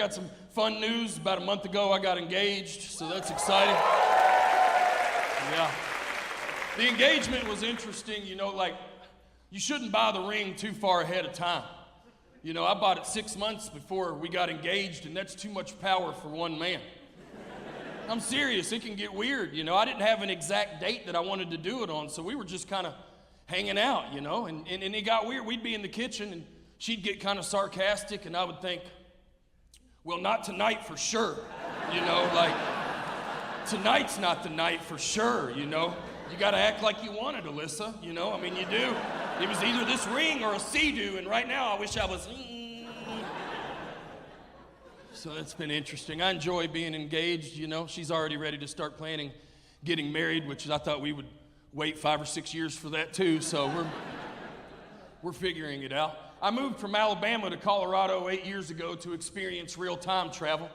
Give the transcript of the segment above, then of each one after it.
got some fun news. About a month ago, I got engaged, so that's exciting. Yeah. The engagement was interesting, you know, like, you shouldn't buy the ring too far ahead of time. You know, I bought it 6 months before we got engaged, and that's too much power for one man. I'm serious, it can get weird, you know. I didn't have an exact date that I wanted to do it on, so we were just kind of hanging out, you know, and it got weird. We'd be in the kitchen, and she'd get kind of sarcastic, and I would think, well, not tonight for sure, you know, like, tonight's not the night for sure, you know. You gotta act like you want it, Alyssa, you know, I mean, you do. It was either this ring or a sea-doo, and right now I wish I was, So that's been interesting. I enjoy being engaged, you know. She's already ready to start planning getting married, which I thought we would wait 5 or 6 years for that too, so we're figuring it out. I moved from Alabama to Colorado 8 years ago to experience real-time travel.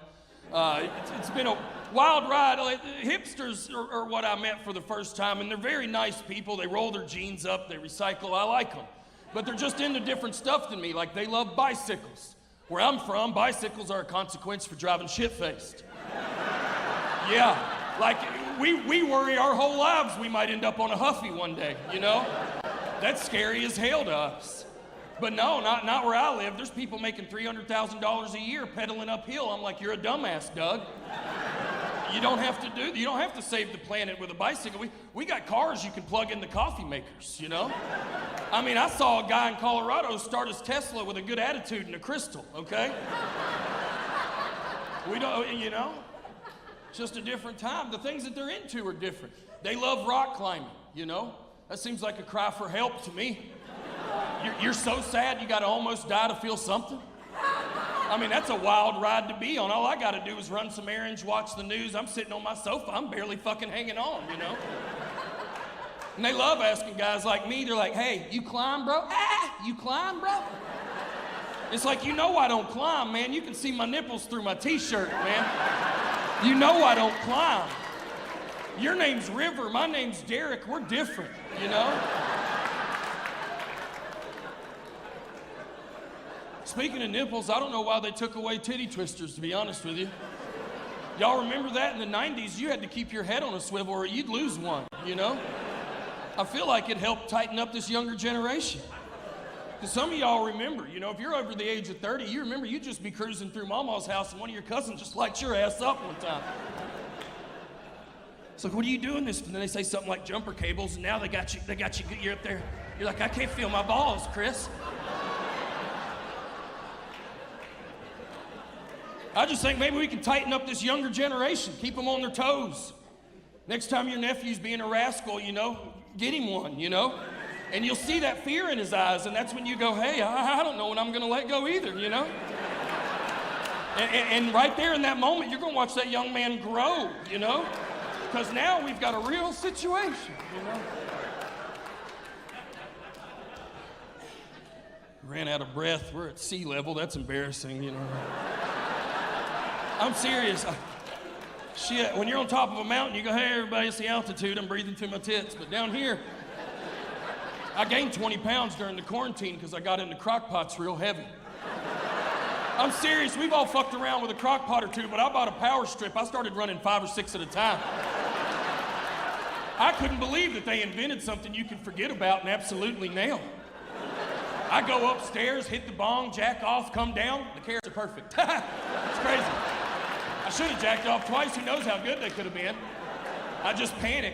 It's been a wild ride. Like, hipsters are what I met for the first time, and they're very nice people. They roll their jeans up, they recycle. I like them. But they're just into different stuff than me. Like, they love bicycles. Where I'm from, bicycles are a consequence for driving shit-faced. Yeah, like, we worry our whole lives we might end up on a Huffy one day, you know? That's scary as hell to us. But no, not where I live. There's people making $300,000 a year pedaling uphill. I'm like, you're a dumbass, Doug. You don't have to save the planet with a bicycle. We got cars you can plug in the coffee makers, you know? I mean, I saw a guy in Colorado start his Tesla with a good attitude and a crystal, okay? We don't, you know? It's just a different time. The things that they're into are different. They love rock climbing, you know? That seems like a cry for help to me. You're so sad you gotta almost die to feel something? I mean, that's a wild ride to be on. All I gotta do is run some errands, watch the news. I'm sitting on my sofa, I'm barely fucking hanging on, you know? And they love asking guys like me, they're like, hey, you climb, bro? You climb, bro? It's like, you know I don't climb, man. You can see my nipples through my t-shirt, man. You know I don't climb. Your name's River, my name's Derek, we're different, you know? Speaking of nipples, I don't know why they took away titty twisters, to be honest with you. Y'all remember that in the 90s? You had to keep your head on a swivel or you'd lose one, you know? I feel like it helped tighten up this younger generation. Because some of y'all remember, you know, if you're over the age of 30, you remember you'd just be cruising through Mama's house and one of your cousins just lights your ass up one time. It's like, what are you doing this? And then they say something like jumper cables, and now they got you, you're up there. You're like, I can't feel my balls, Chris. I just think maybe we can tighten up this younger generation, keep them on their toes. Next time your nephew's being a rascal, you know, get him one, you know? And you'll see that fear in his eyes, and that's when you go, hey, I don't know when I'm gonna let go either, you know? And right there in that moment, you're gonna watch that young man grow, you know? Because now we've got a real situation, you know? Ran out of breath, we're at sea level, that's embarrassing, you know? I'm serious. Shit, when you're on top of a mountain, you go, hey, everybody, it's the altitude. I'm breathing through my tits. But down here, I gained 20 pounds during the quarantine because I got into Crock-Pots real heavy. I'm serious. We've all fucked around with a Crock-Pot or two, but I bought a power strip. I started running 5 or 6 at a time. I couldn't believe that they invented something you could forget about and absolutely nail. I go upstairs, hit the bong, jack off, come down. The carrots are perfect. It's crazy. I should have jacked off twice. Who knows how good they could have been. I just panicked.